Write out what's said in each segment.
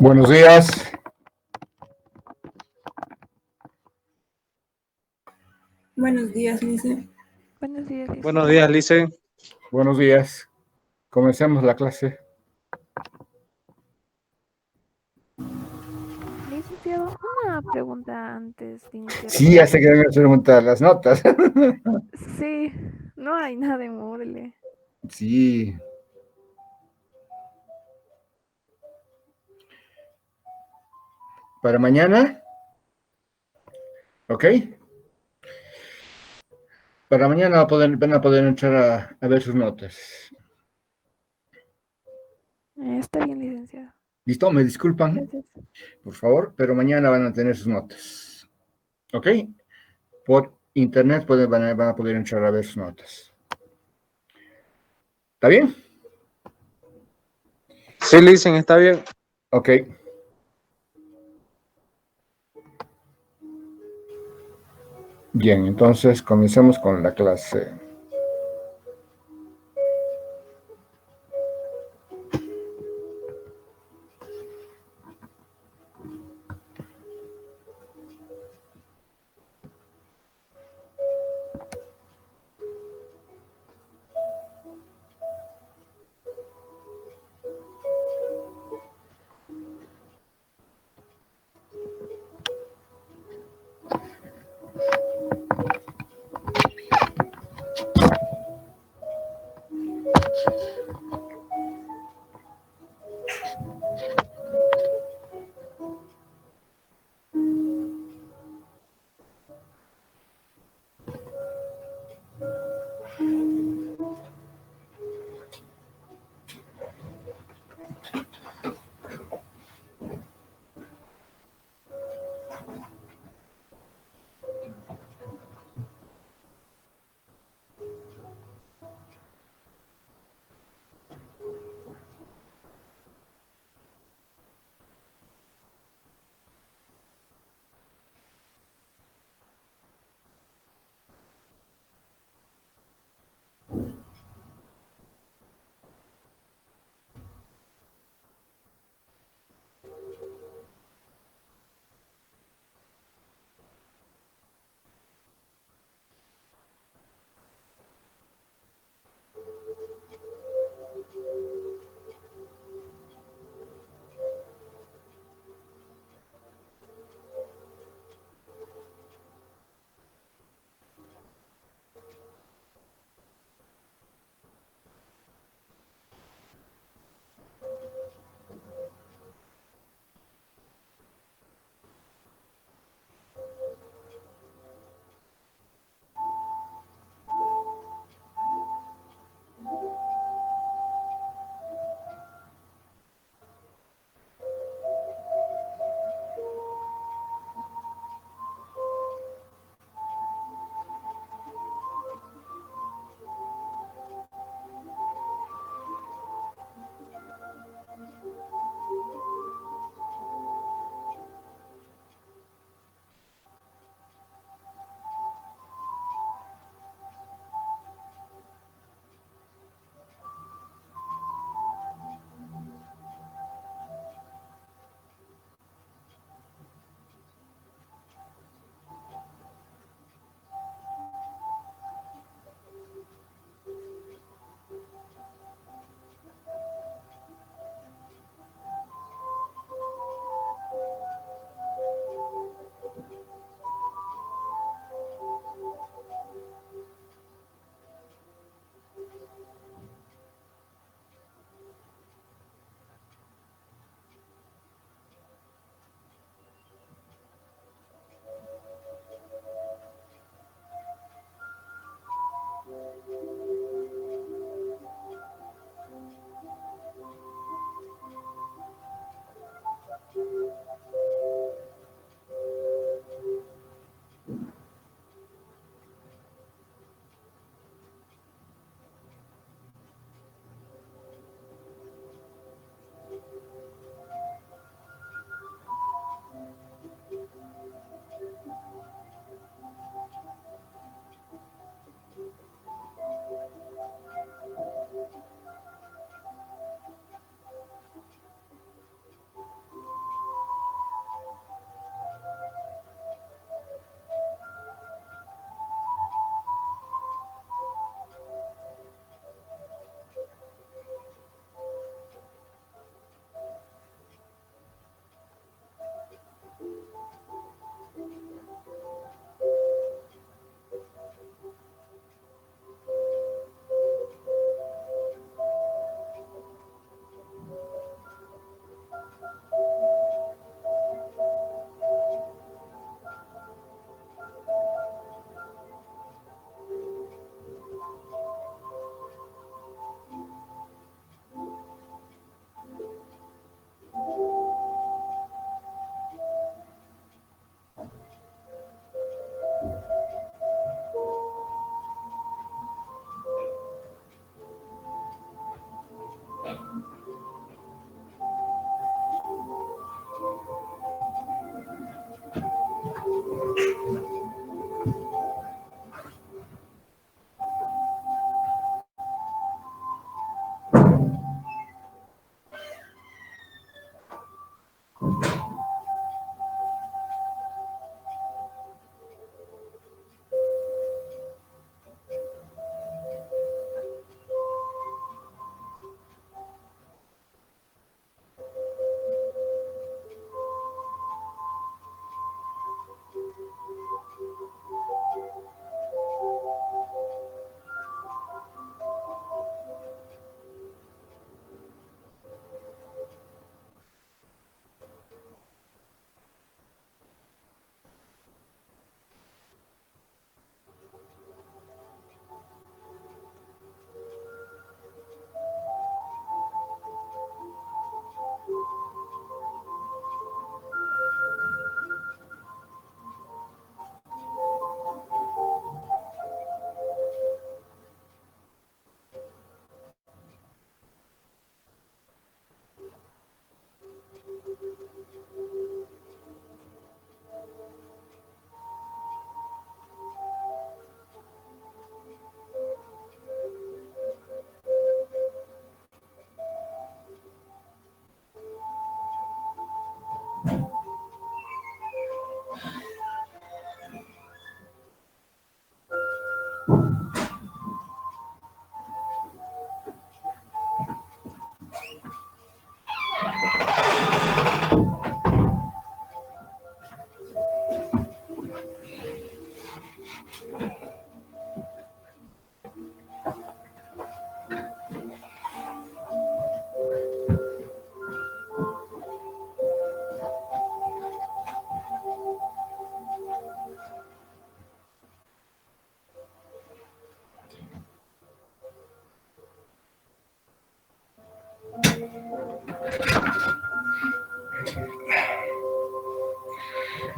Buenos días. Buenos días, Lice. Buenos días, Lice. Buenos días, Lice. Buenos días. Comencemos la clase. Licenciado, una pregunta antes de iniciar. Sí, ya sé que me preguntar las notas. Sí, no hay nada en Moodle. Sí. Para mañana. ¿Ok? Para mañana van a poder entrar a ver sus notas. Está bien, licenciado. ¿Listo? Me disculpan, Gracias. por favor, pero mañana van a tener sus notas. ¿Ok? Por internet van a poder entrar a ver sus notas. ¿Está bien? Sí, Lice, está bien. Ok. Bien, entonces comencemos con la clase.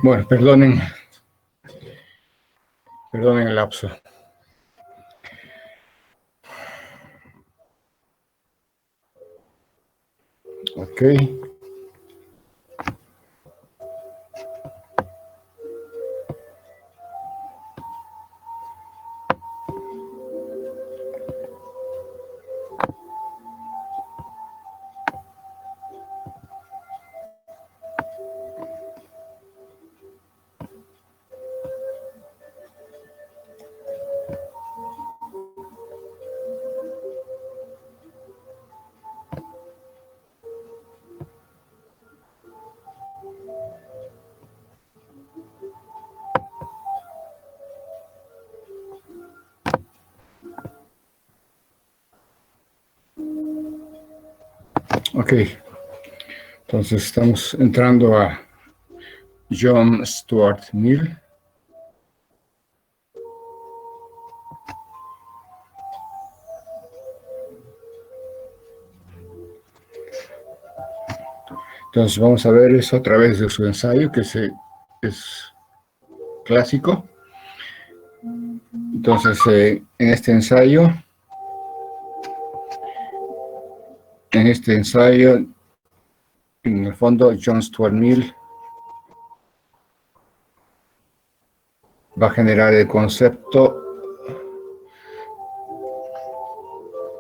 Bueno, perdonen el lapso. Ok. Ok, entonces estamos entrando a John Stuart Mill. Entonces vamos a ver eso a través de su ensayo, que es clásico. Entonces, en este ensayo, en el fondo, John Stuart Mill va a generar el concepto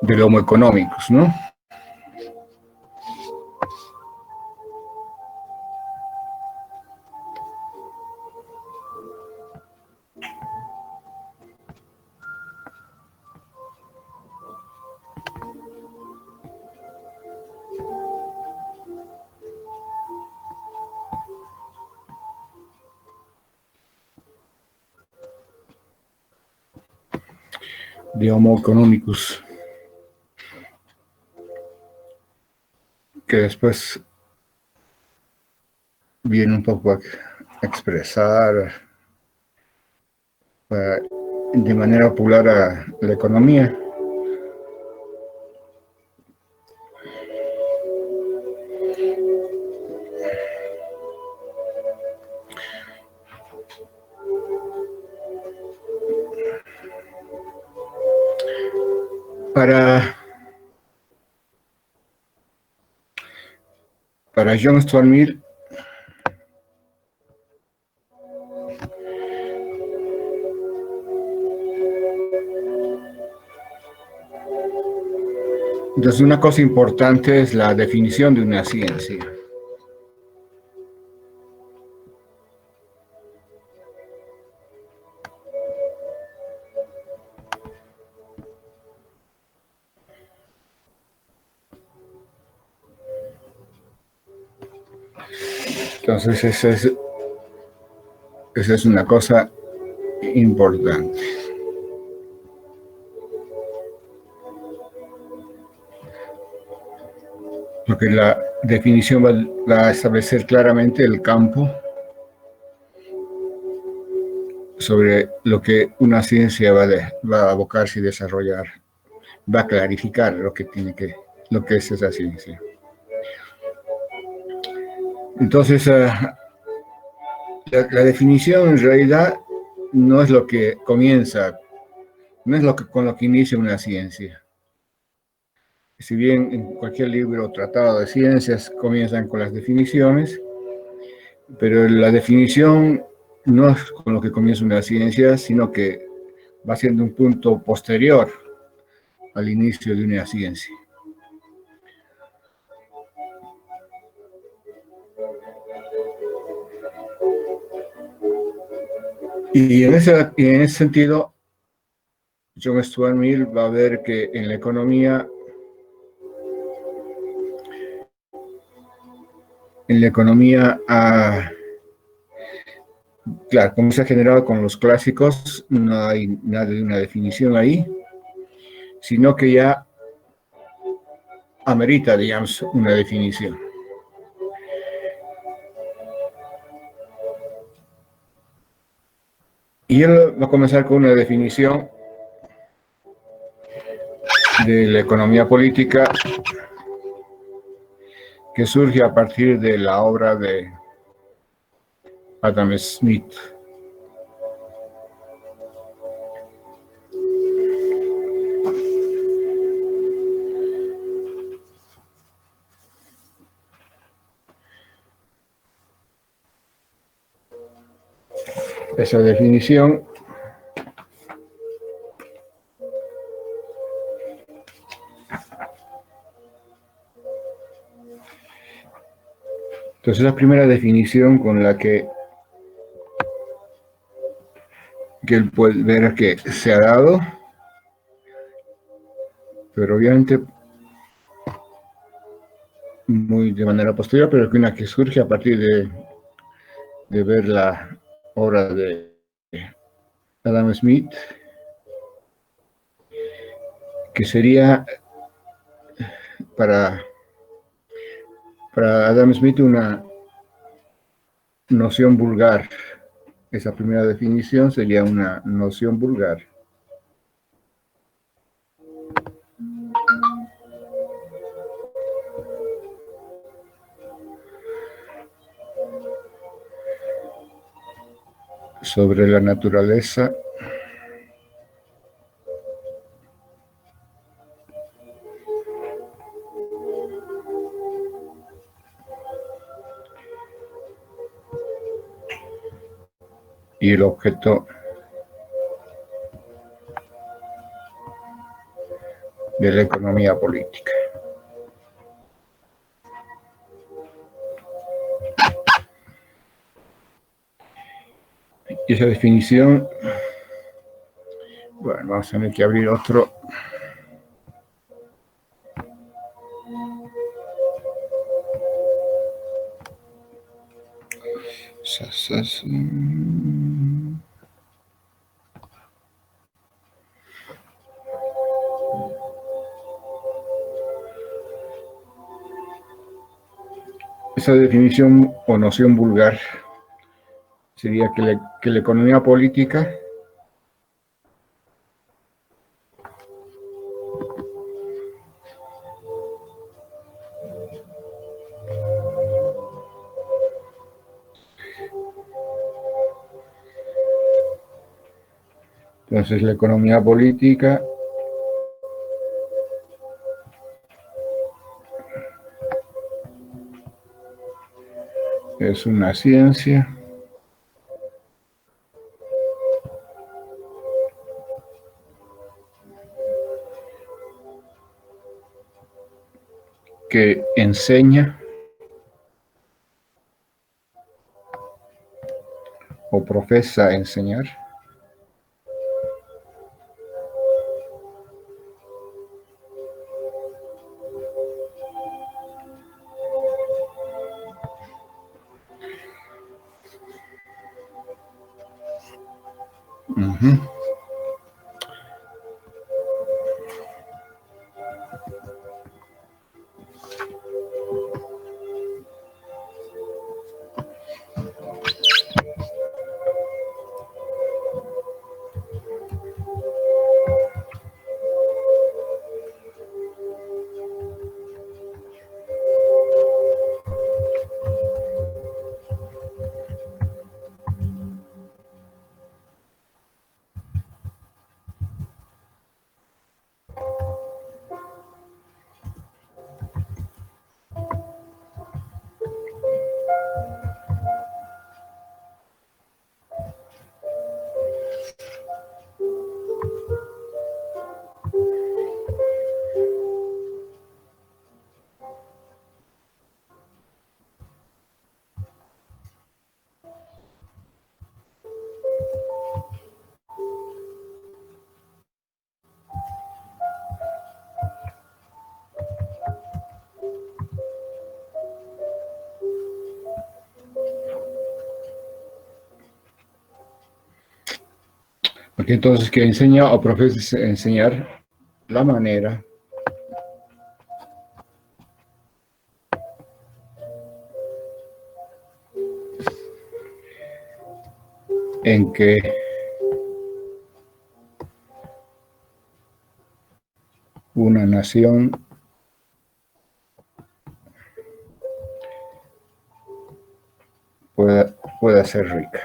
del Homo economicus, ¿no? De Homo economicus, que después viene un poco a expresar de manera popular a la economía. Para John Stuart Mill, entonces una cosa importante es la definición de una ciencia. Entonces esa es una cosa importante. Porque la definición va a establecer claramente el campo sobre lo que una ciencia va a abocarse y desarrollar. Va a clarificar lo que es esa ciencia. Entonces, la definición en realidad no es lo que comienza, no es con lo que inicia una ciencia. Si bien en cualquier libro o tratado de ciencias comienzan con las definiciones, pero la definición no es con lo que comienza una ciencia, sino que va siendo un punto posterior al inicio de una ciencia. Y en ese sentido, John Stuart Mill va a ver que en la economía claro, como se ha generado con los clásicos, no hay nada de una definición ahí, sino que ya amerita, digamos, una definición. Y él va a comenzar con una definición de la economía política que surge a partir de la obra de Adam Smith. Esa definición entonces la primera definición con la que él puede ver que se ha dado, pero obviamente muy de manera posterior, pero que una que surge a partir de ver la obra de Adam Smith, que sería para Adam Smith una noción vulgar. Esa primera definición sería una noción vulgar. Sobre la naturaleza y el objeto de la economía política. Y esa definición, bueno, vamos a tener que abrir otro. Esa definición o noción vulgar sería que la economía política entonces la economía política es una ciencia que enseña o profesa enseñar porque entonces que enseña o profesa enseñar la manera en que una nación pueda pueda ser rica.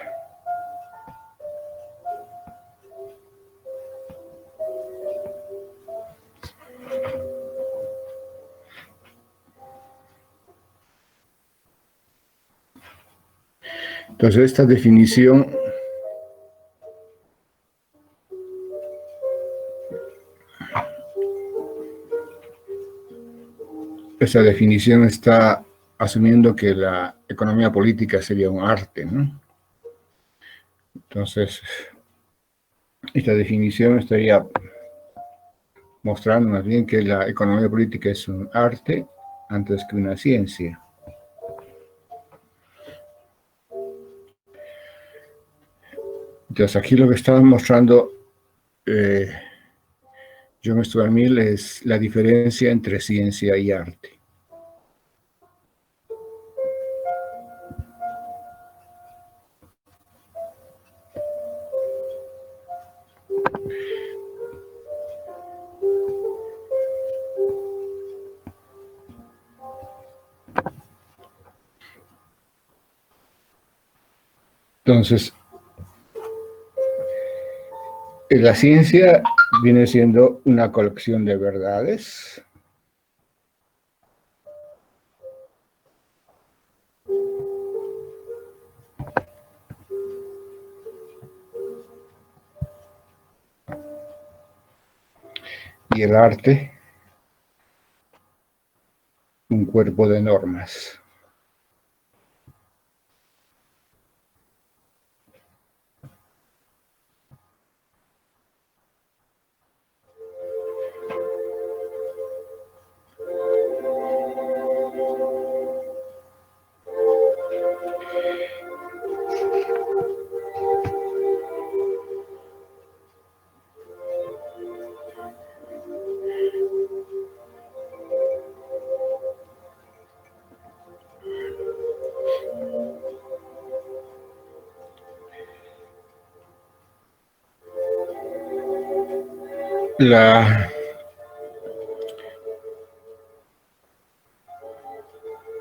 Entonces, esta definición está asumiendo que la economía política sería un arte, ¿no? Entonces, esta definición estaría mostrando más bien que la economía política es un arte antes que una ciencia. Entonces, aquí lo que está mostrando John Stuart Mill es la diferencia entre ciencia y arte. Entonces, la ciencia viene siendo una colección de verdades y el arte un cuerpo de normas.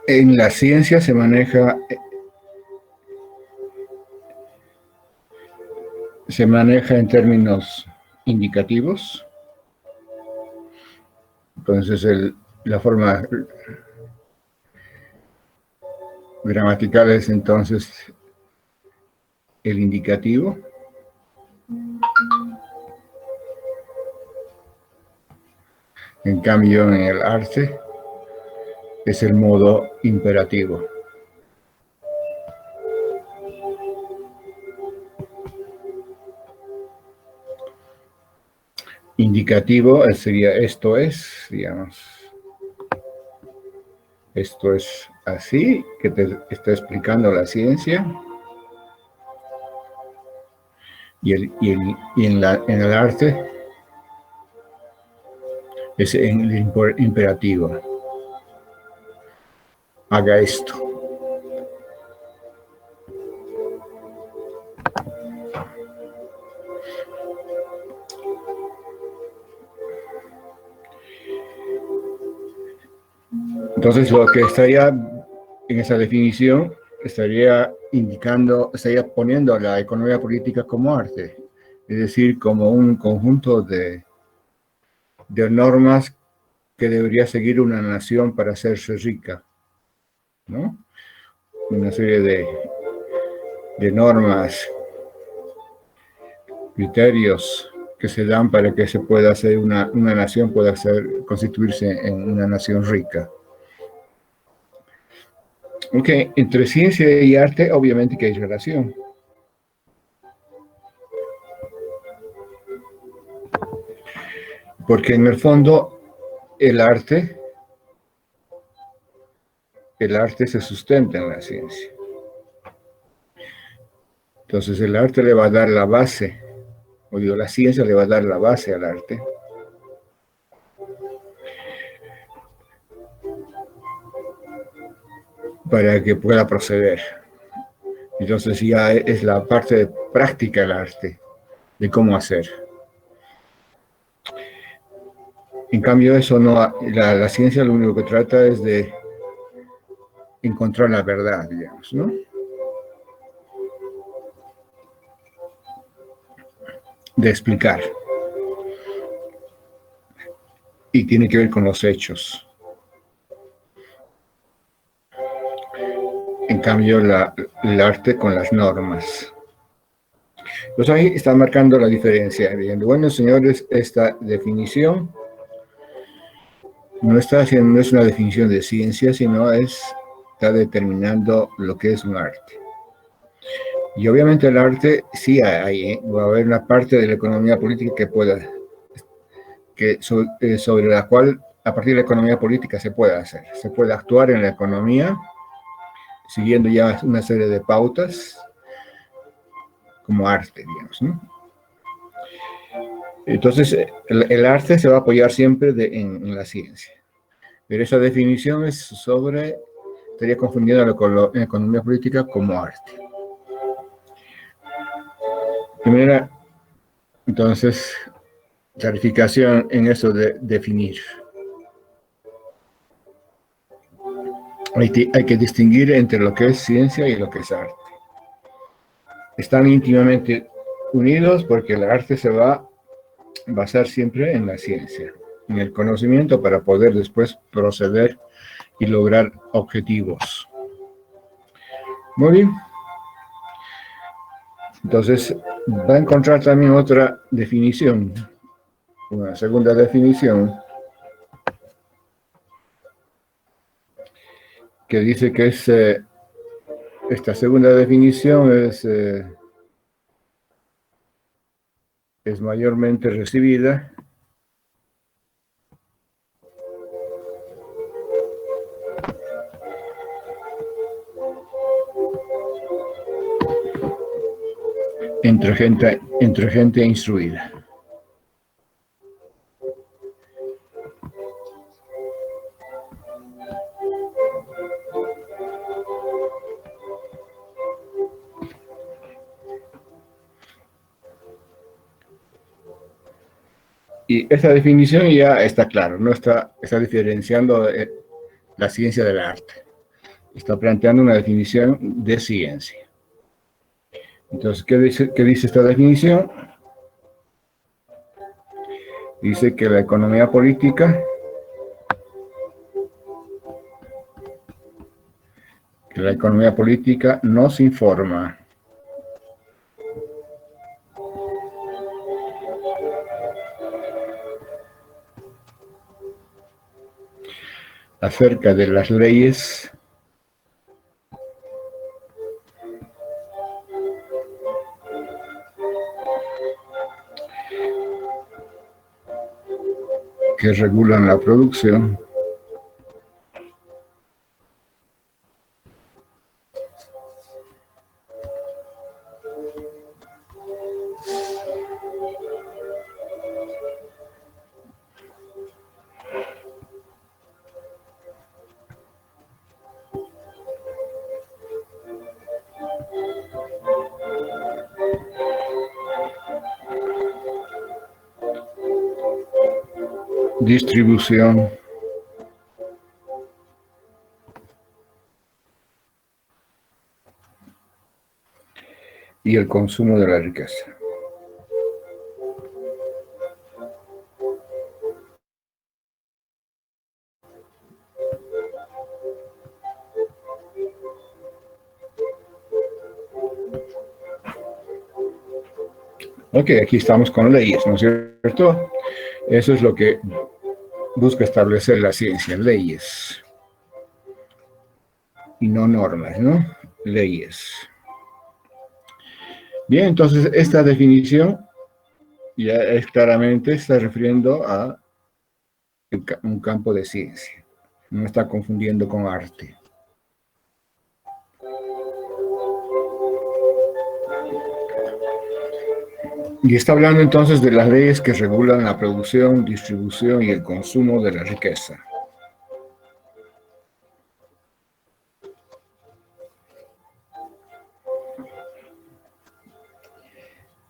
En la ciencia se maneja en términos indicativos. Entonces, la forma gramatical es entonces el indicativo. En cambio, en el arte es el modo imperativo. Indicativo sería esto es, digamos. Esto es así, que te está explicando la ciencia. Y en el arte es en el imperativo. Haga esto. Entonces, lo que estaría en esa definición estaría poniendo a la economía política como arte, es decir, como un conjunto de normas que debería seguir una nación para hacerse rica, ¿no? Una serie de normas, criterios que se dan para que se pueda hacer una nación pueda constituirse en una nación rica. Ok, entre ciencia y arte obviamente que hay relación. Porque en el fondo el arte se sustenta en la ciencia. Entonces el arte le va a dar la base, o digo, la ciencia le va a dar la base al arte. Para que pueda proceder. Entonces ya es la parte práctica del arte, de cómo hacer. En cambio, eso no, la ciencia lo único que trata es de encontrar la verdad, digamos, ¿no? de explicar. Y tiene que ver con los hechos. En cambio, el arte con las normas. Pues ahí está marcando la diferencia. Diciendo, bueno, señores, esta definición no es una definición de ciencia, sino está determinando lo que es un arte. Y obviamente el arte sí va a haber una parte de la economía política sobre la cual, a partir de la economía política, se puede actuar en la economía, siguiendo ya una serie de pautas, como arte, digamos, ¿no? Entonces, el arte se va a apoyar siempre en la ciencia. Pero esa definición estaría confundiendo la economía política como arte. Primera, entonces, clarificación en eso de definir. Hay que distinguir entre lo que es ciencia y lo que es arte. Están íntimamente unidos porque el arte se va a basar siempre en la ciencia, en el conocimiento para poder después proceder y lograr objetivos. Muy bien. Entonces, va a encontrar también otra definición, una segunda definición, que dice que esta segunda definición es mayormente recibida entre gente instruida. Y esa definición ya está claro, no está diferenciando la ciencia del arte. Está planteando una definición de ciencia. Entonces, ¿qué dice esta definición? Dice que la economía política nos informa acerca de las leyes que regulan la producción distribución y el consumo de la riqueza. Ok, aquí estamos con leyes, ¿no es cierto? Eso es lo que busca establecer la ciencia, leyes. Y no normas, ¿no? Leyes. Bien, entonces esta definición ya claramente está refiriendo a un campo de ciencia. No está confundiendo con arte. Y está hablando entonces de las leyes que regulan la producción, distribución y el consumo de la riqueza.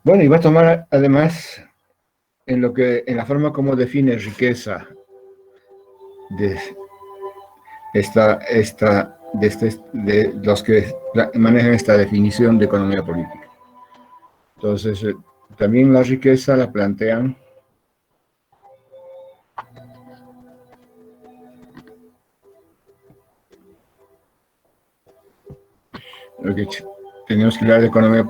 Bueno, y va a tomar además en la forma como define riqueza de los que manejan esta definición de economía política. Entonces, También la riqueza la plantean porque tenemos que hablar de economía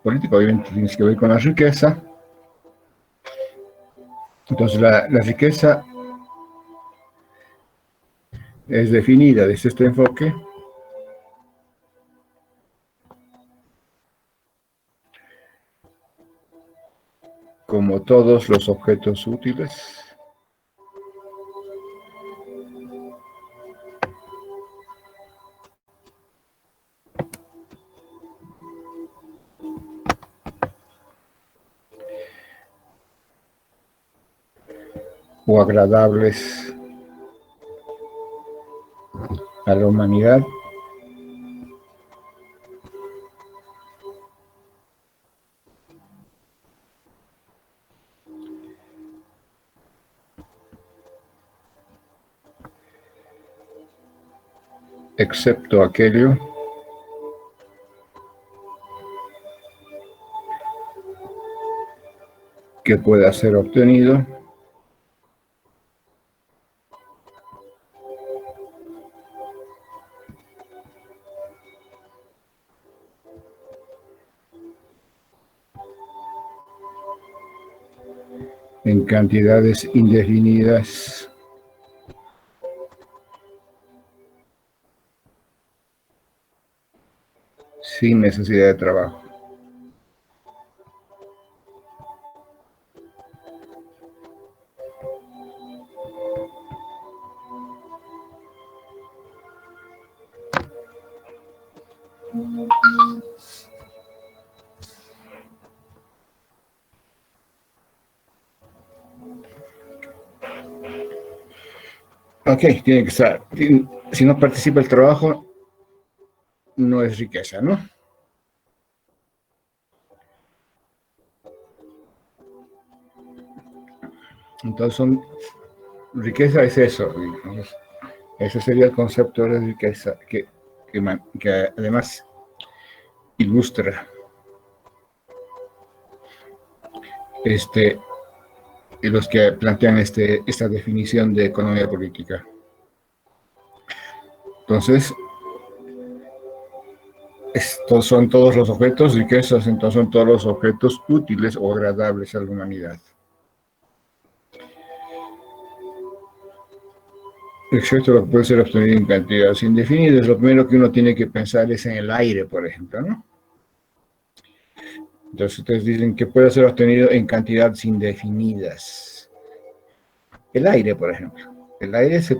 política, obviamente tiene que ver con la riqueza. Entonces la riqueza es definida desde este enfoque como todos los objetos útiles o agradables a la humanidad, excepto aquello que pueda ser obtenido en cantidades indefinidas sin necesidad de trabajo. Ok, tiene que estar. Si no participa el trabajo, no es riqueza, ¿no? Entonces, riqueza es eso, digamos. Ese sería el concepto de riqueza que además ilustra los que plantean esta definición de economía política. Entonces, estos son todos los objetos riquezas, entonces son todos los objetos útiles o agradables a la humanidad. Excepto lo que puede ser obtenido en cantidades indefinidas. Lo primero que uno tiene que pensar es en el aire, por ejemplo, ¿no? Entonces ustedes dicen que puede ser obtenido en cantidades indefinidas. El aire, por ejemplo. El aire se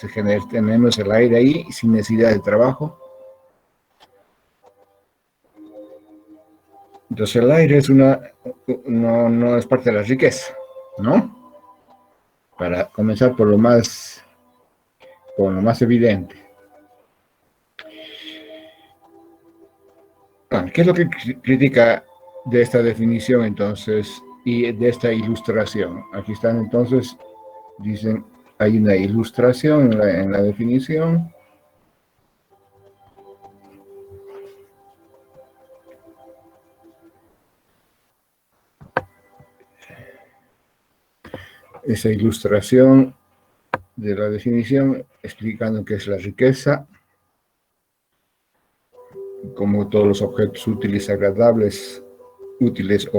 genera, tenemos el aire ahí sin necesidad de trabajo. Entonces el aire no es parte de la riqueza, ¿no? Para comenzar por lo más evidente. Bueno, ¿qué es lo que critica de esta definición entonces y de esta ilustración? Aquí están entonces, dicen, hay una ilustración en la definición. Esa ilustración de la definición explicando qué es la riqueza, como todos los objetos útiles o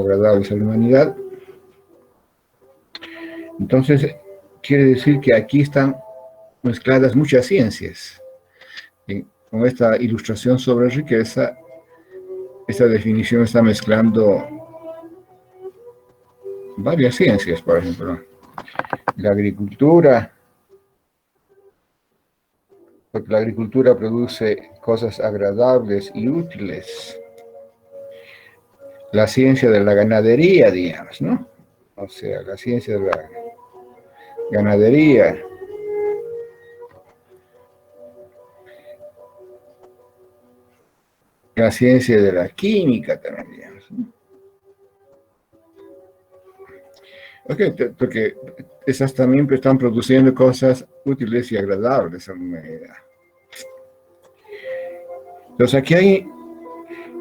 agradables a la humanidad. Entonces, quiere decir que aquí están mezcladas muchas ciencias. Con esta ilustración sobre riqueza, esta definición está mezclando varias ciencias, por ejemplo. La agricultura, porque la agricultura produce cosas agradables y útiles. La ciencia de la ganadería, digamos, ¿no? O sea, la ciencia de la ganadería. La ciencia de la química también, digamos, ¿no? Ok, porque esas también están produciendo cosas útiles y agradables a la humanidad. Entonces aquí hay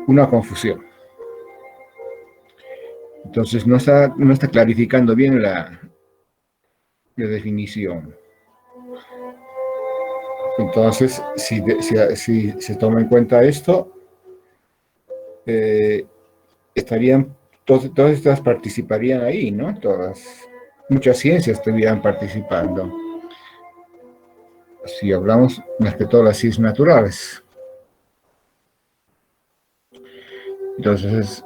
una confusión. Entonces no está clarificando bien la definición. Entonces, si se toma en cuenta esto, estarían, todas estas participarían ahí, ¿no? Muchas ciencias estarían participando. Si hablamos más que todo las ciencias naturales. Entonces,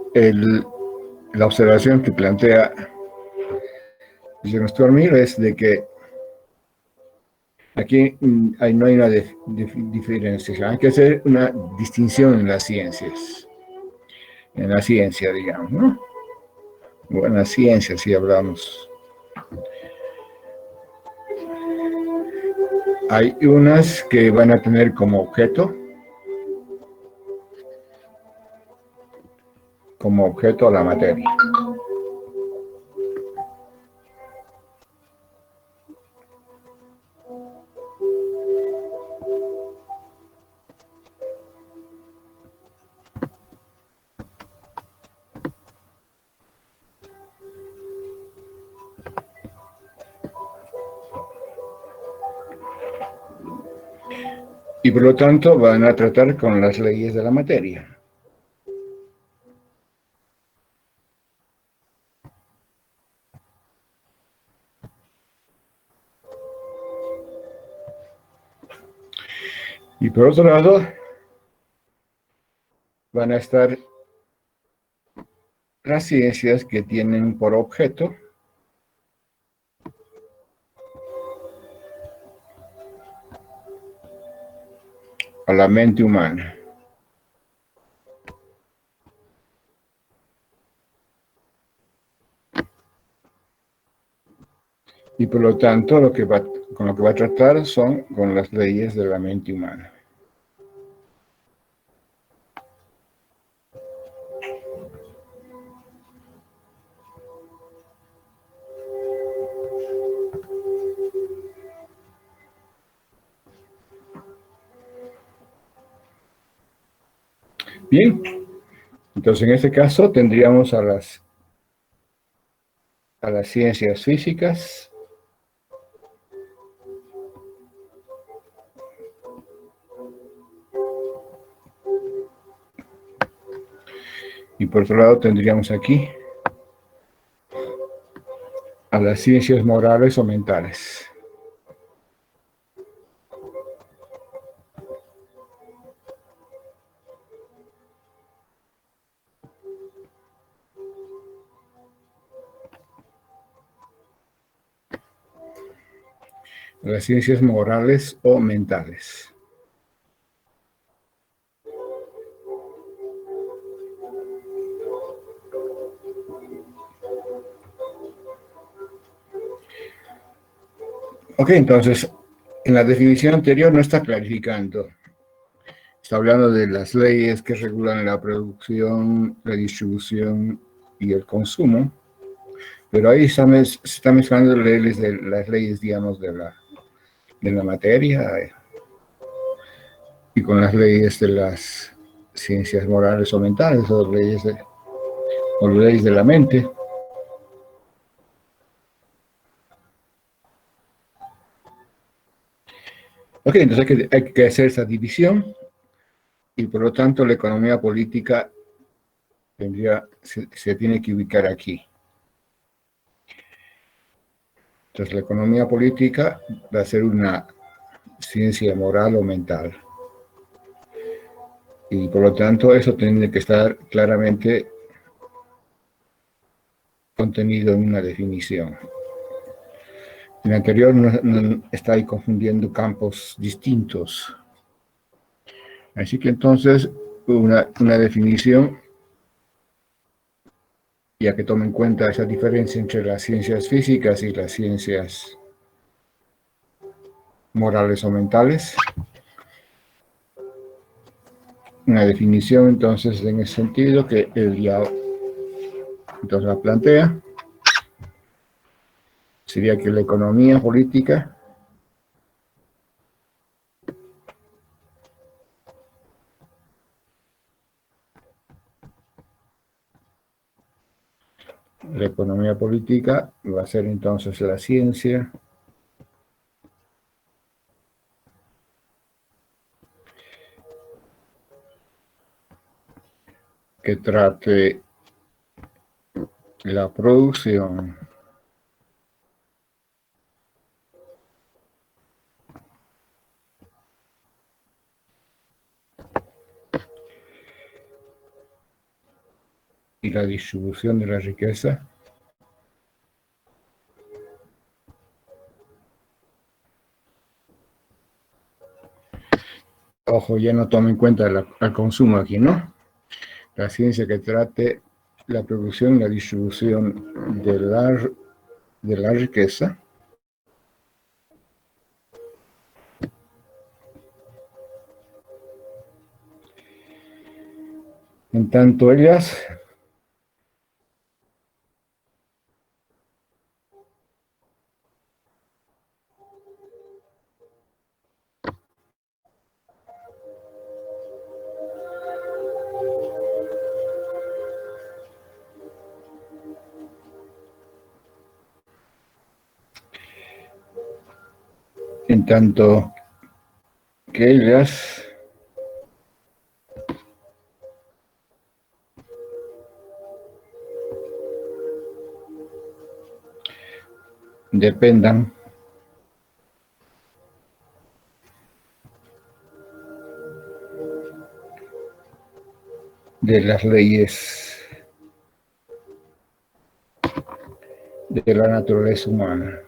la observación que plantea Stuart Mill es de que aquí no hay una diferenciación, hay que hacer una distinción en las ciencias, en la ciencia, digamos, ¿no? Buena ciencia, si hablamos. Hay unas que van a tener como objeto la materia. Y por lo tanto van a tratar con las leyes de la materia. Y por otro lado, van a estar las ciencias que tienen por objeto a la mente humana. Y por lo tanto, con lo que va a tratar son con las leyes de la mente humana. Bien, entonces en este caso tendríamos a las ciencias físicas, y por otro lado tendríamos aquí a las ciencias morales o mentales. Las ciencias morales o mentales. Ok, entonces, en la definición anterior no está clarificando. Está hablando de las leyes que regulan la producción, la distribución y el consumo, pero ahí se está mezclando las leyes, digamos, de la materia y con las leyes de las ciencias morales o mentales o leyes de la mente. Ok, entonces hay que hacer esa división y por lo tanto la economía política se tiene que ubicar aquí. Entonces la economía política va a ser una ciencia moral o mental. Y por lo tanto eso tiene que estar claramente contenido en una definición. En el anterior no está ahí confundiendo campos distintos. Así que entonces una definición, ya que toma en cuenta esa diferencia entre las ciencias físicas y las ciencias morales o mentales. Una definición entonces en ese sentido que él ya entonces la plantea. Sería que la economía política La economía política va a ser entonces la ciencia que trate la producción y la distribución de la riqueza ojo, ya no toma en cuenta el consumo aquí, ¿no? La ciencia que trate la producción y la distribución de la riqueza en tanto que ellas dependan de las leyes de la naturaleza humana.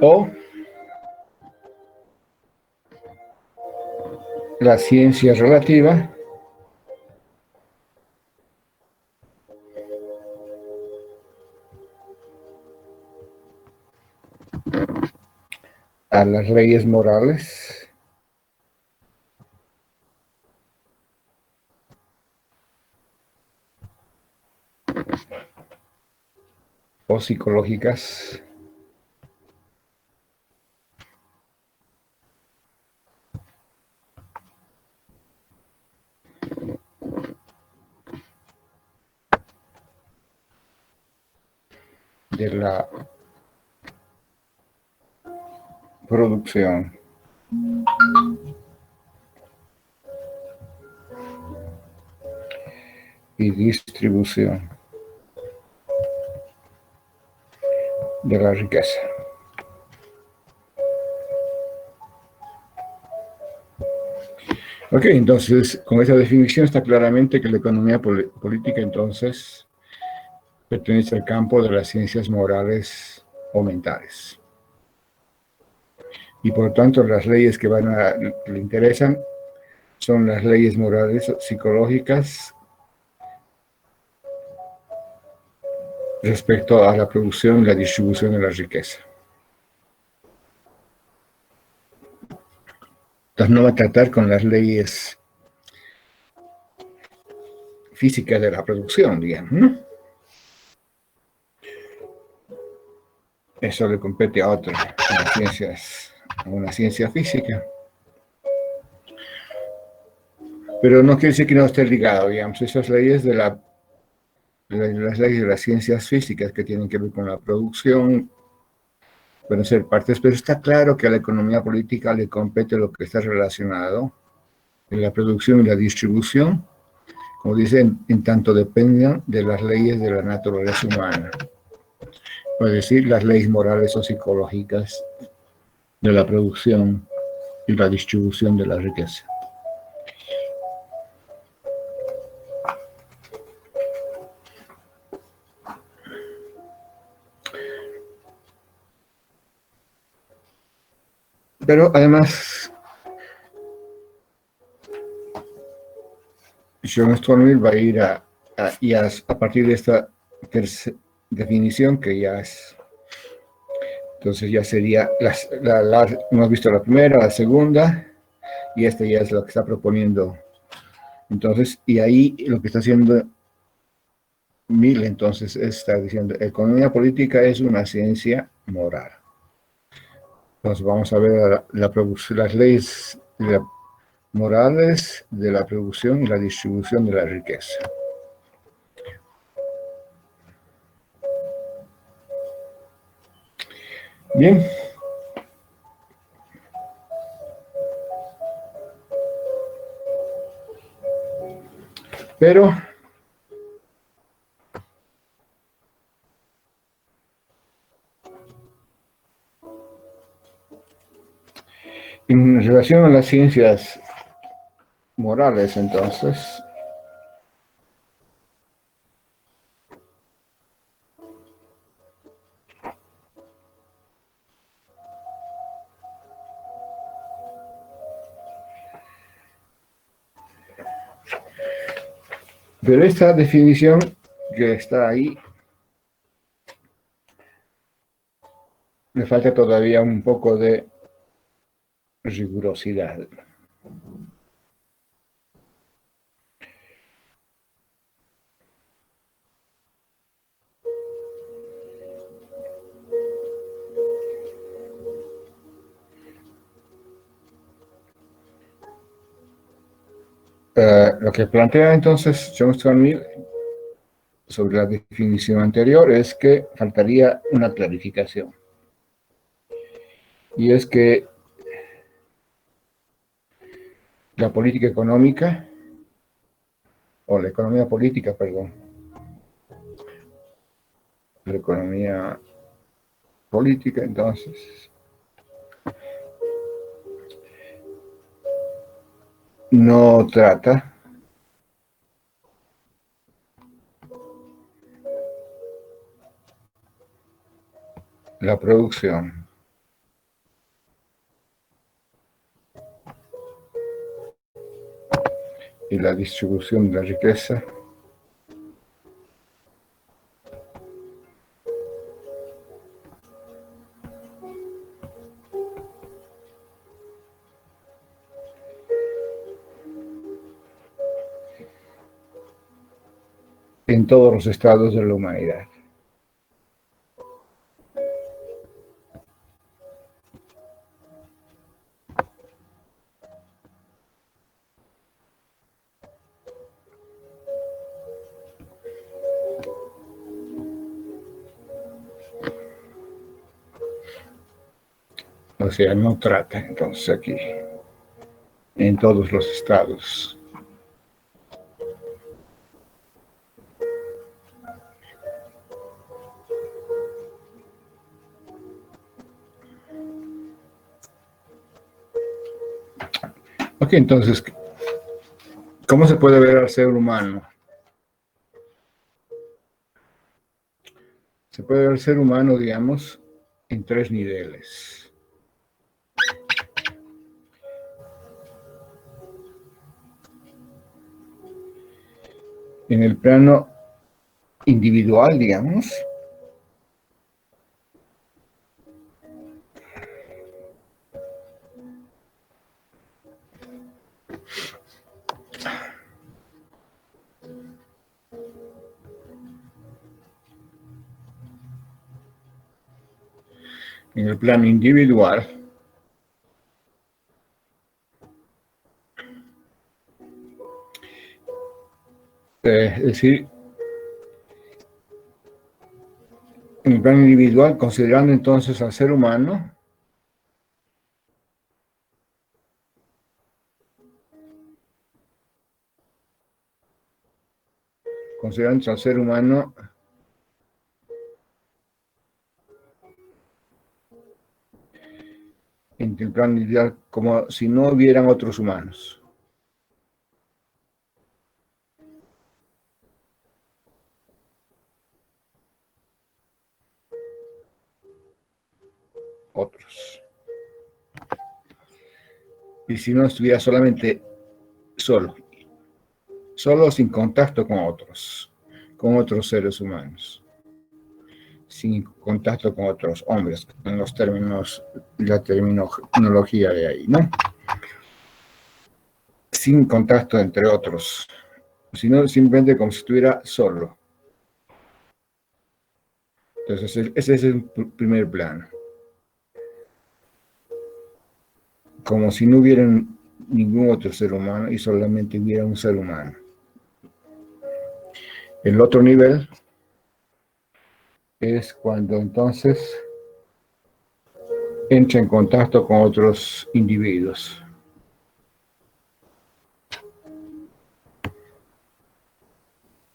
O la ciencia relativa a las leyes morales o psicológicas de la producción y distribución de la riqueza. Ok, entonces con esa definición está claramente que la economía política entonces pertenece al campo de las ciencias morales o mentales. Y por tanto las leyes que le interesan son las leyes morales psicológicas respecto a la producción y la distribución de la riqueza. Entonces no va a tratar con las leyes físicas de la producción, digamos, ¿no? Eso le compete a otra, a una ciencia física. Pero no quiere decir que no esté ligado, digamos, esas leyes las leyes de las ciencias físicas que tienen que ver con la producción pueden ser partes, pero está claro que a la economía política le compete lo que está relacionado en la producción y la distribución, como dicen, en tanto dependen de las leyes de la naturaleza humana, es decir, las leyes morales o psicológicas de la producción y la distribución de la riqueza. Pero además, John Stuart va a ir a partir de esta definición que ya es, entonces ya sería, hemos visto la primera, la segunda, y esta ya es lo que está proponiendo. Entonces, y ahí lo que está haciendo Mill entonces está diciendo, economía política es una ciencia moral. Entonces vamos a ver las leyes morales de la producción y la distribución de la riqueza. Bien. Pero en relación a las ciencias morales, entonces, pero esta definición que está ahí, le falta todavía un poco de rigurosidad. Lo que plantea entonces John Stuart Mill sobre la definición anterior es que faltaría una clarificación. Y es que la política económica, o la economía política, perdón, la economía política, entonces, no trata la producción y la distribución de la riqueza en todos los estados de la humanidad. O sea, no trata entonces aquí en todos los estados. Ok, entonces, ¿cómo se puede ver al ser humano? Se puede ver al ser humano, digamos, en tres niveles. En el plano individual, digamos, en el plano individual, es decir, en el plano individual, considerando entonces al ser humano en el plano individual como si no hubieran otros humanos. Otros. Y si no estuviera solamente solo sin contacto con otros seres humanos, sin contacto con otros hombres, en los términos, la terminología de ahí, ¿no? Sin contacto entre otros, sino simplemente como si estuviera solo. Entonces, ese es el primer plano. Como si no hubiera ningún otro ser humano y solamente hubiera un ser humano. El otro nivel es cuando entonces entra en contacto con otros individuos.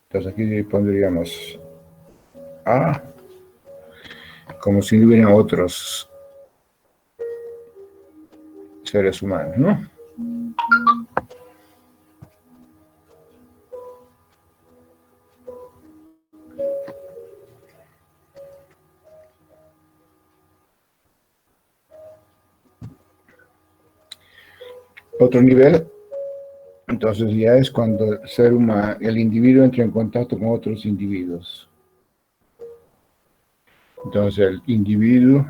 Entonces aquí pondríamos A, como si no hubieran otros seres humanos, ¿no? Otro nivel, entonces ya es cuando el ser humano, el individuo entra en contacto con otros individuos. Entonces el individuo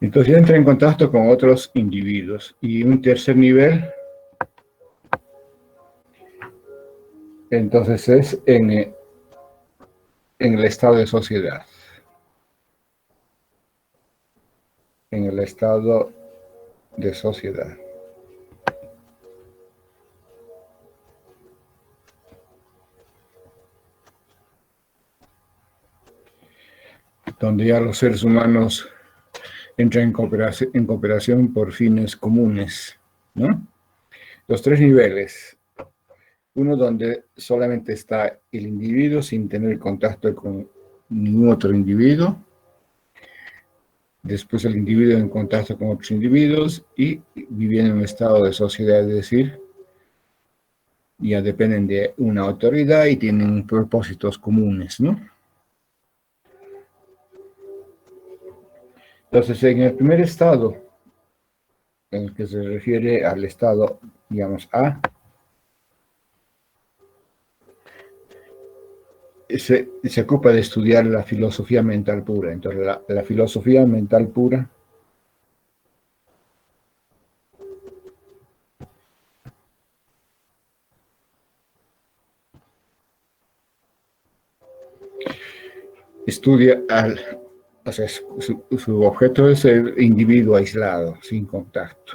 entonces entra en contacto con otros individuos. Y un tercer nivel, entonces es en el estado de sociedad. En el estado de sociedad. Donde ya los seres humanos entran en cooperación por fines comunes, ¿no? Los tres niveles. Uno donde solamente está el individuo sin tener contacto con ningún otro individuo. Después el individuo en contacto con otros individuos y viviendo en un estado de sociedad, es decir, ya dependen de una autoridad y tienen propósitos comunes, ¿no? Entonces, en el primer estado, en el que se refiere al estado, digamos, A, se ocupa de estudiar la filosofía mental pura. Entonces, la filosofía mental pura estudia o sea, su objeto es el individuo aislado, sin contacto.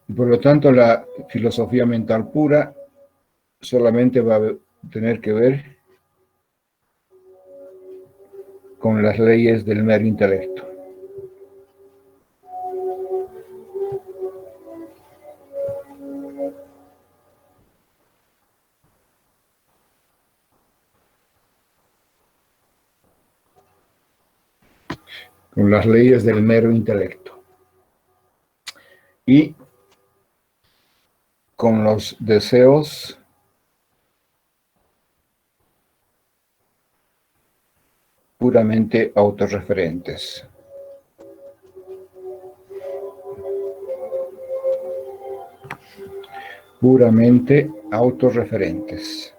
Y por lo tanto, la filosofía mental pura solamente va a tener que ver con las leyes del mero intelecto. Con las leyes del mero intelecto. Y con los deseos puramente autorreferentes. Puramente autorreferentes.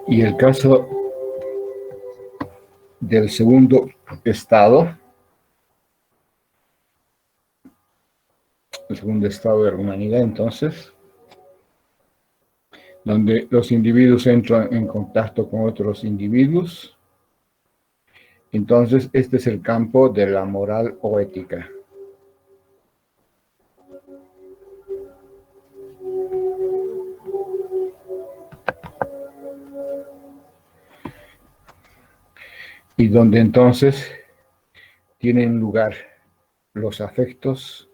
Y el caso del segundo estado, el segundo estado de la humanidad, entonces, donde los individuos entran en contacto con otros individuos, entonces este es el campo de la moral o ética. y donde entonces tienen lugar los afectos,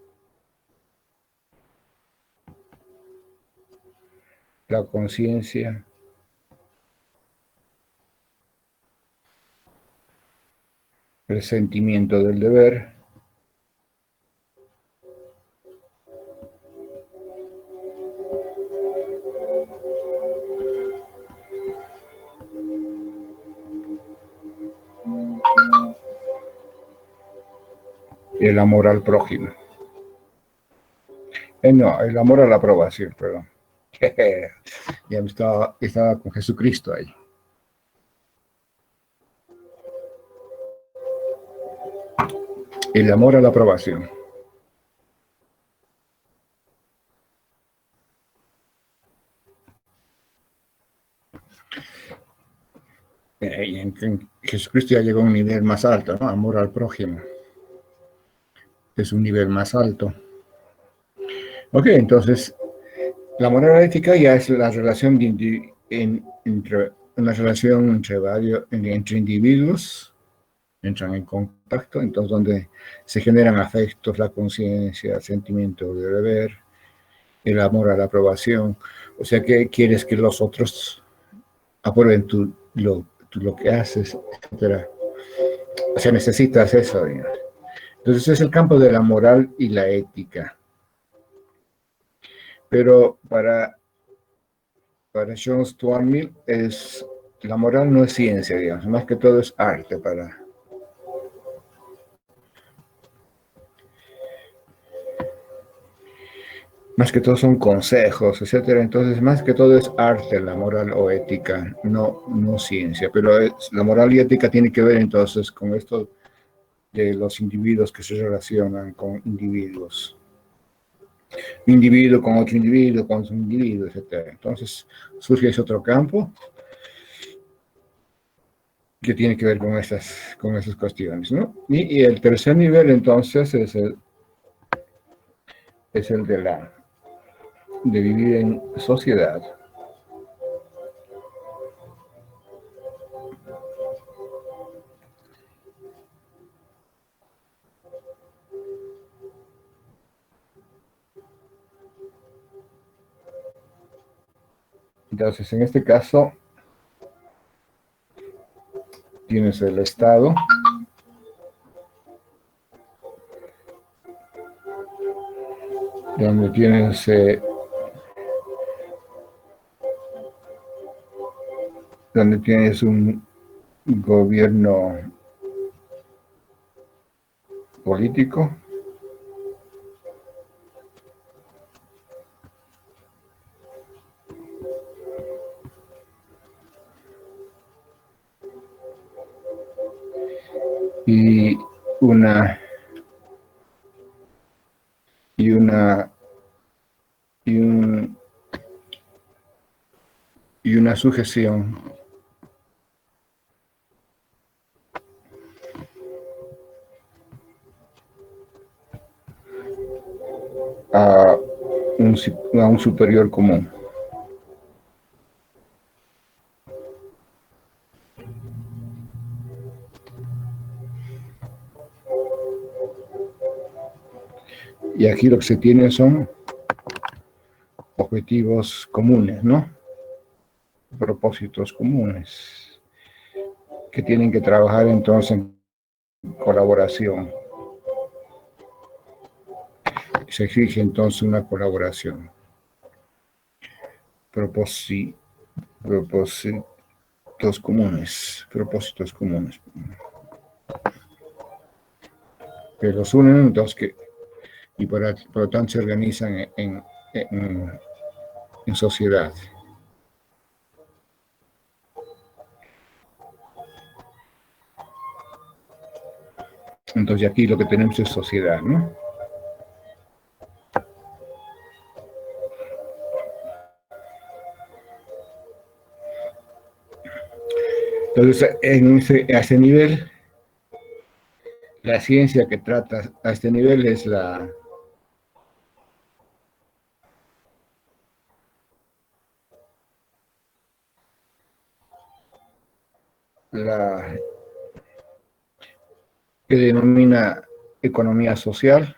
la conciencia, el sentimiento del deber, y el amor al prójimo. No, el amor a la aprobación, perdón. Ya estaba con Jesucristo ahí. El amor a la aprobación. En Jesucristo ya llegó a un nivel más alto, ¿no? Amor al prójimo. Es un nivel más alto. Ok, entonces, la moral ética ya es la relación entre una relación entre individuos, entran en contacto, entonces donde se generan afectos, la conciencia, el sentimiento de deber, el amor a la aprobación. O sea, que quieres que los otros aprueben lo que haces, etcétera. O sea, necesitas eso, digamos. Entonces es el campo de la moral y la ética. Pero para John Stuart Mill la moral no es ciencia, digamos, más que todo es arte más que todo son consejos, etcétera. Entonces, más que todo es arte, la moral o ética, no ciencia. Pero la moral y ética tiene que ver entonces con esto de los individuos que se relacionan con individuos. Un individuo con otro individuo, etcétera. Entonces, surge ese otro campo que tiene que ver con esas cuestiones, ¿no? Y el tercer nivel, entonces, es el de vivir en sociedad. Entonces, en este caso, tienes el Estado, donde tienes un gobierno político y una y una y un y una sujeción a a un superior común. Y aquí lo que se tiene son objetivos comunes, ¿no? Propósitos comunes que tienen que trabajar entonces en colaboración. Se exige entonces una colaboración. Propósitos comunes, propósitos comunes. Que los unen, entonces y por lo tanto se organizan en sociedad. Entonces aquí lo que tenemos es sociedad, ¿no? Entonces, a ese nivel, la ciencia que trata a este nivel es la que denomina economía social.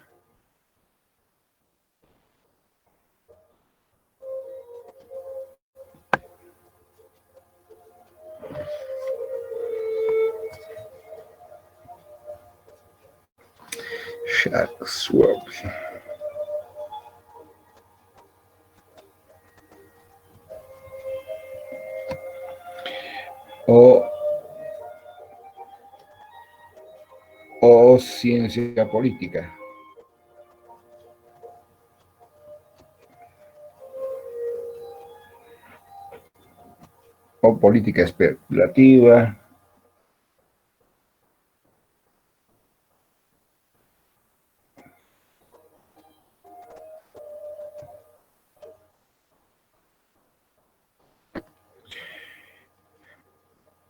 Swap. O ciencia política. O política especulativa.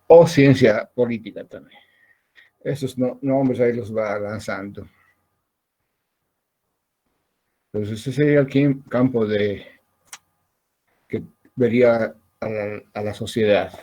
O ciencia política también. Esos nombres ahí los va lanzando. Entonces ese sería el campo que vería a la sociedad.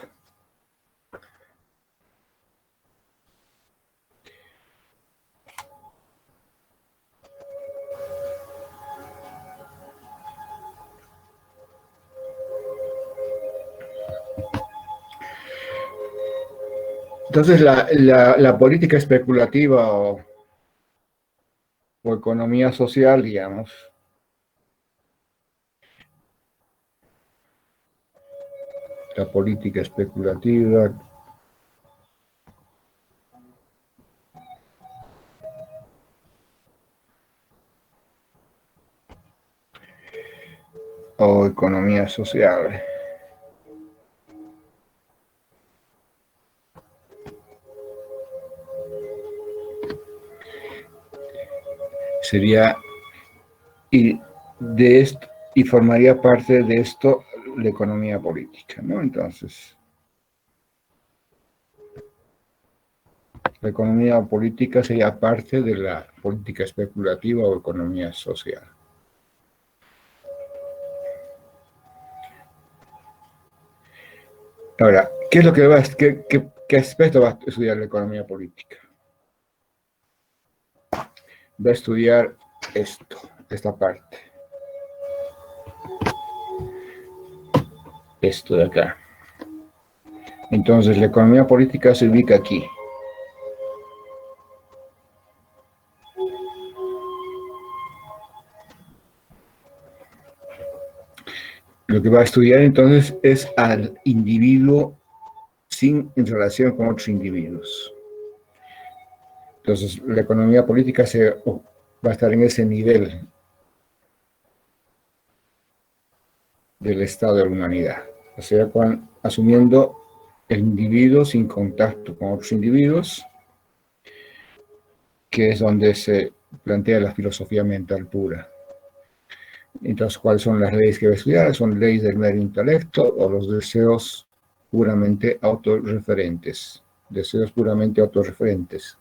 Entonces la política especulativa o economía social, digamos, la política especulativa o economía social. Sería, y formaría parte de esto la economía política, ¿no? Entonces, la economía política sería parte de la política especulativa o economía social. Ahora, ¿qué es lo que qué aspecto va a estudiar la economía política? Va a estudiar esta parte. Esto de acá. Entonces, la economía política se ubica aquí. Lo que va a estudiar entonces es al individuo en relación con otros individuos. Entonces, la economía política va a estar en ese nivel del estado de la humanidad. O sea, asumiendo el individuo sin contacto con otros individuos, que es donde se plantea la filosofía mental pura. Entonces, ¿cuáles son las leyes que va a estudiar? Son leyes del mero intelecto o los deseos puramente autorreferentes. Deseos puramente autorreferentes.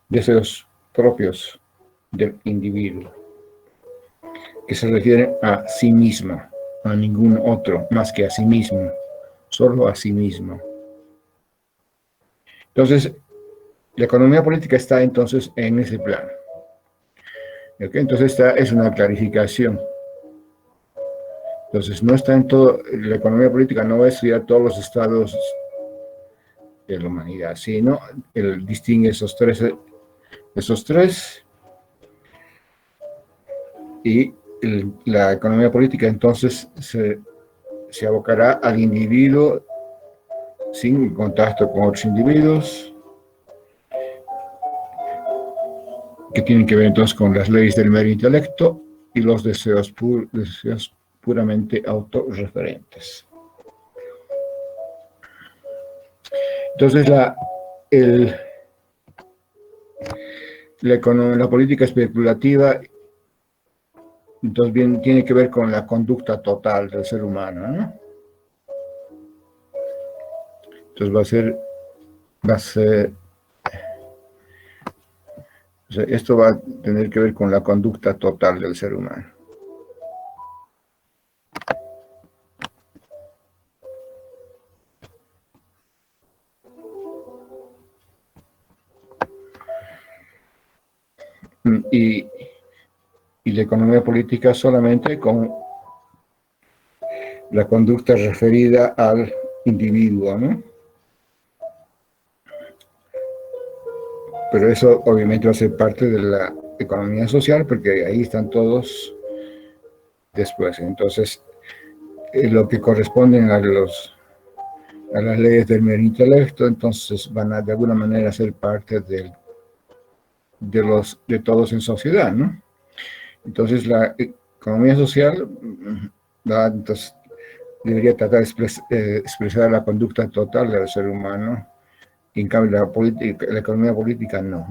Deseos propios del individuo, que se refieren a sí mismo, a ningún otro más que a sí mismo, solo a sí mismo. Entonces, la economía política está entonces en ese plano. ¿Okay? Entonces, esta es una clarificación. Entonces, no está en todo, la economía política no va a estudiar todos los estados de la humanidad, sino él distingue esos tres y la economía política entonces se abocará al individuo sin contacto con otros individuos, que tienen que ver entonces con las leyes del mero intelecto y los deseos puramente autorreferentes. Entonces la política especulativa entonces bien tiene que ver con la conducta total del ser humano, ¿no? Entonces o sea, esto va a tener que ver con la conducta total del ser humano. y la economía política solamente con la conducta referida al individuo, ¿no? Pero eso obviamente va a ser parte de la economía social, porque ahí están todos después. Entonces, lo que corresponden a las leyes del mero intelecto, entonces van a de alguna manera ser parte de todos en sociedad, ¿no? Entonces la economía social entonces, debería tratar de expresar la conducta total del ser humano. Y en cambio la economía política no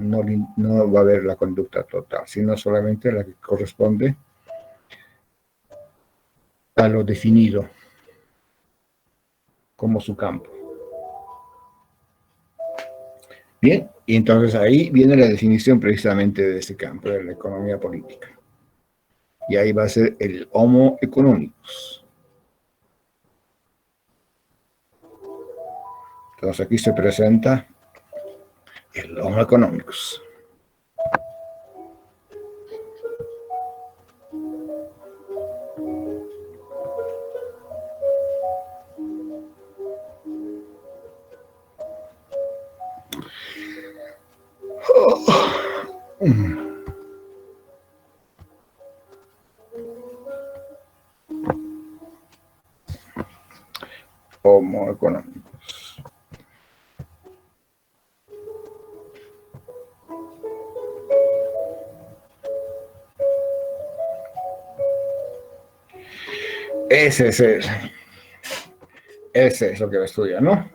va a haber la conducta total, sino solamente la que corresponde a lo definido como su campo. Bien, y entonces ahí viene la definición precisamente de ese campo, de la economía política. Y ahí va a ser el Homo economicus. Entonces aquí se presenta el Homo economicus. Homo economicus. Ese es lo que estudia, ¿no?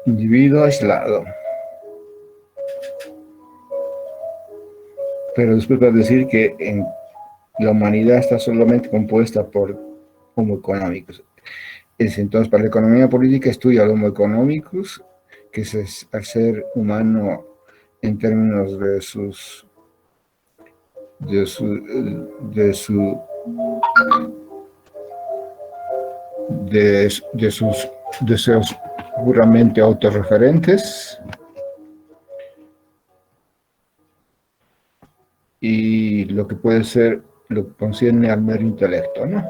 Individuo aislado. Pero después va a decir que en la humanidad está solamente compuesta por Homo economicus. Entonces, para la economía política estudia el Homo economicus, que es el ser humano en términos de sus deseos puramente autorreferentes y lo que puede ser, lo que concierne al mero intelecto, ¿no?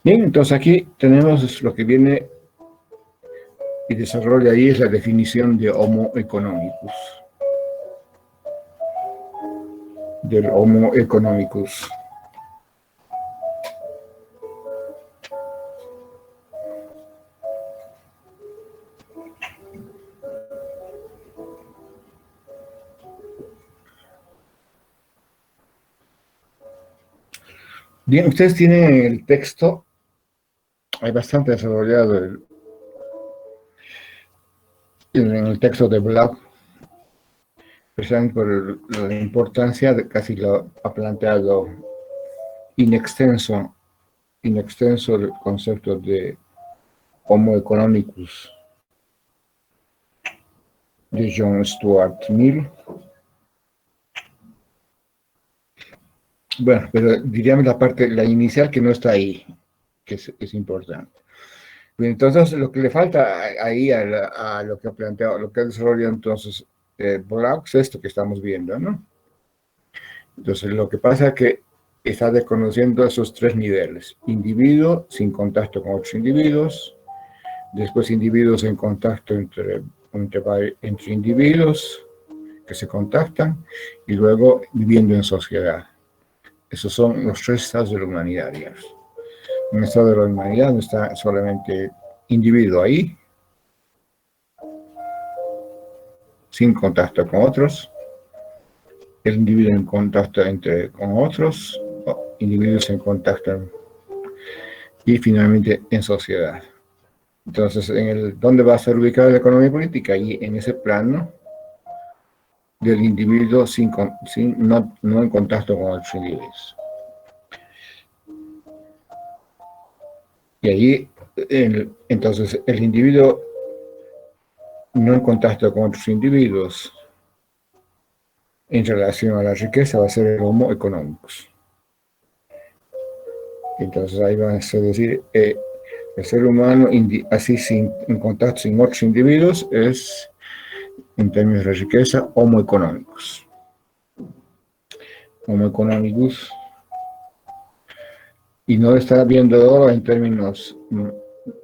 Bien, entonces aquí tenemos lo que viene y desarrolla ahí es la definición de Homo economicus. Del Homo economicus. Bien, ustedes tienen el texto, hay bastante desarrollado en el texto de Bloch, precisamente por la importancia, casi lo ha planteado in extenso el concepto de Homo economicus de John Stuart Mill. Bueno, pero diríamos la inicial que no está ahí, que es importante. Bien, entonces, lo que le falta ahí a lo que ha planteado, lo que ha desarrollado entonces Bloch es esto que estamos viendo, ¿no? Entonces, lo que pasa es que está desconociendo esos tres niveles. Individuo sin contacto con otros individuos, después individuos en contacto entre individuos que se contactan, y luego viviendo en sociedad. Esos son los tres estados de la humanidad, digamos. Un estado de la humanidad no está solamente individuo ahí, sin contacto con otros, el individuo en contacto con otros, individuos en contacto y finalmente en sociedad. Entonces, ¿dónde va a ser ubicada la economía política? Ahí en ese plano del individuo no en contacto con otros individuos. Y allí, entonces, el individuo no en contacto con otros individuos en relación a la riqueza va a ser el Homo economicus. Entonces ahí va a decir, El ser humano, así en contacto sin otros individuos, es, en términos de riqueza, homo economicus. Homo economicus, y no está viendo en términos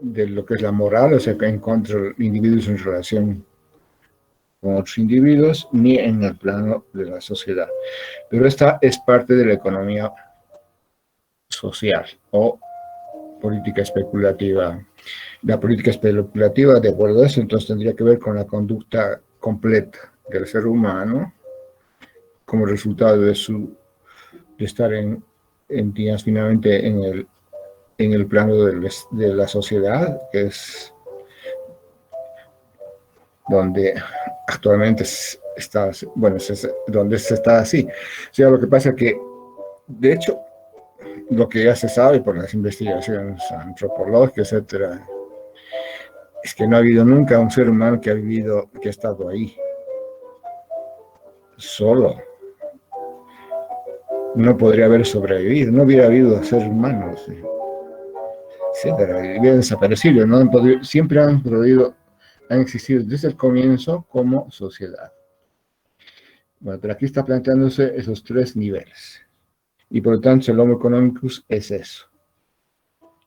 de lo que es la moral, o sea, que encuentra individuos en relación con otros individuos, ni en el plano de la sociedad. Pero esta es parte de la economía social o política especulativa. La política especulativa, de acuerdo a eso, entonces tendría que ver con la conducta completa del ser humano como resultado de estar digamos, finalmente en el plano de la sociedad, que es donde actualmente está, bueno, donde se está así. O sea, lo que pasa es que, de hecho, lo que ya se sabe por las investigaciones antropológicas, etcétera, es que no ha habido nunca un ser humano que ha estado ahí solo. No podría haber sobrevivido, no hubiera habido seres humanos, etcétera, hubieran desaparecido, no han podido, siempre han existido desde el comienzo como sociedad. Bueno, pero aquí está planteándose esos tres niveles. Y por lo tanto, el Homo economicus es eso.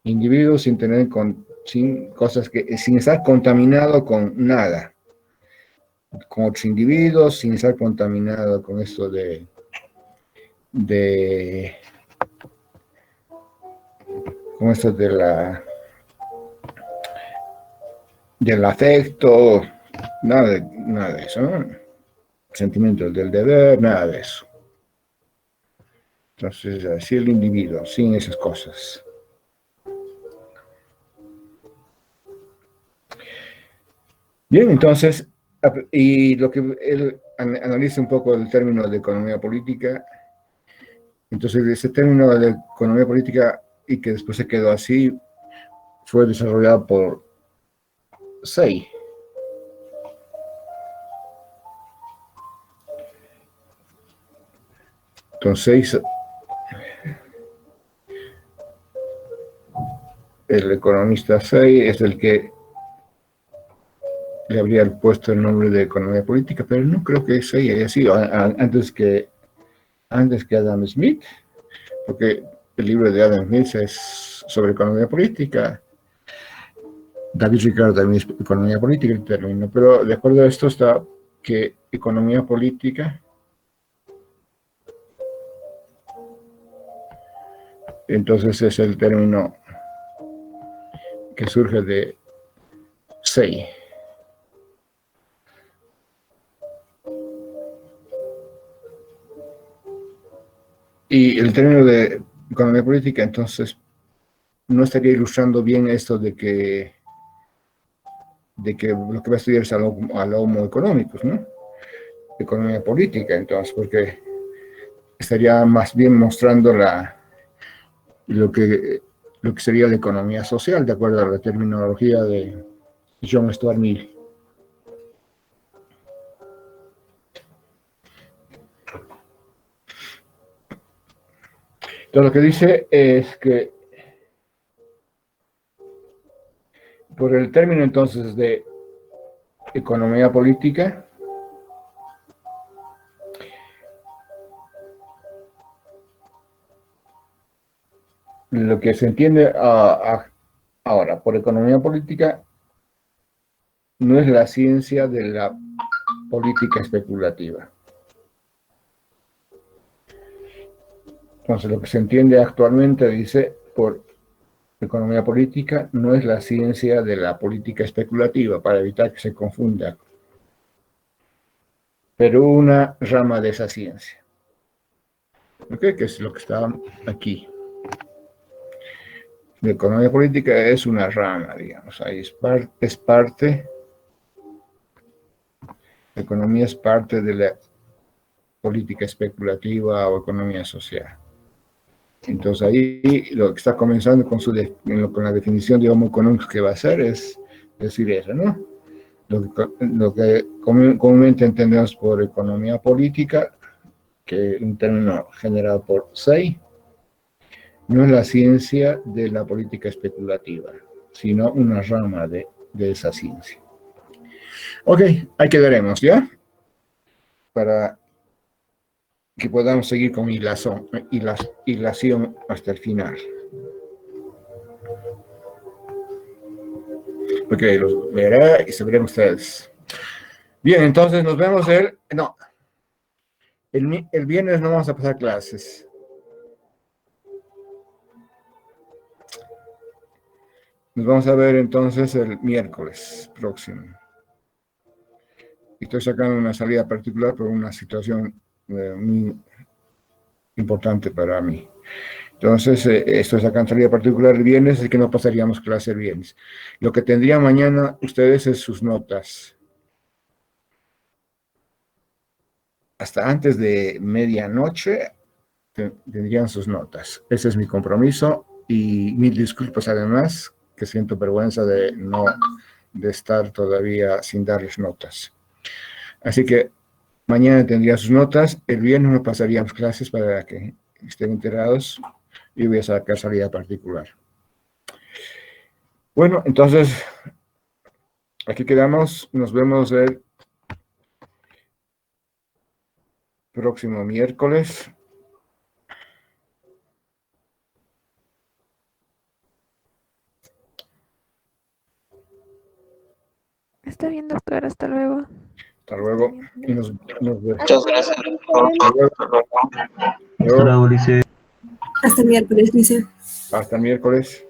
Individuos sin estar contaminado con nada. Con otros individuos, sin estar contaminado con esto con esto del afecto, nada de eso, ¿no? Sentimiento del deber, nada de eso. Entonces, así el individuo, sin esas cosas. Bien, entonces, y lo que él analiza un poco el término de economía política, entonces ese término de economía política, y que después se quedó así, fue desarrollado por Say. Entonces, el economista Say es el que le habría puesto el nombre de economía política, pero no creo que Say haya sido antes que Adam Smith, porque el libro de Adam Smith es sobre economía política. David Ricardo también es economía política el término, pero de acuerdo a esto está que economía política entonces es el término que surge de Say. Y el término de economía política entonces no estaría ilustrando bien esto de que lo que va a estudiar es al homo económicos, ¿no? Economía política, entonces, porque estaría más bien mostrando lo que sería la economía social, de acuerdo a la terminología de John Stuart Mill. Entonces, lo que dice es que por el término entonces de economía política, lo que se entiende ahora por economía política no es la ciencia de la política especulativa. Entonces, lo que se entiende actualmente, dice, por economía política, no es la ciencia de la política especulativa, para evitar que se confunda, pero una rama de esa ciencia. ¿Ok? Que es lo que está aquí. La economía política es una rama, digamos, ahí es parte, la economía es parte de la política especulativa o economía social. Entonces ahí lo que está comenzando con la definición de homo económicos que va a hacer es decir eso, ¿no? Lo que comúnmente entendemos por economía política, que es un término generado por Say, no es la ciencia de la política especulativa. sino una rama de esa ciencia. Ok, ahí quedaremos, ¿ya? Para que podamos seguir con hilación hasta el final. Ok, los veré y se verán ustedes. Bien, entonces nos vemos el viernes no vamos a pasar clases. Nos vamos a ver entonces el miércoles próximo. Estoy sacando una salida particular por una situación muy importante para mí. Entonces, estoy sacando salida particular el viernes, es que no pasaríamos clase el viernes. Lo que tendrían mañana ustedes es sus notas. Hasta antes de medianoche tendrían sus notas. Ese es mi compromiso y mil disculpas además, que siento vergüenza de estar todavía sin darles notas. Así que mañana tendría sus notas, el viernes no pasaríamos clases para que estén enterados y voy a sacar salida particular. Bueno, entonces, aquí quedamos, nos vemos el próximo miércoles. Está bien, doctor, hasta luego. Hasta luego. Y nos vemos. Muchas gracias. Hasta luego. Hasta luego, Ulises. Hasta el miércoles, dice. Hasta el miércoles.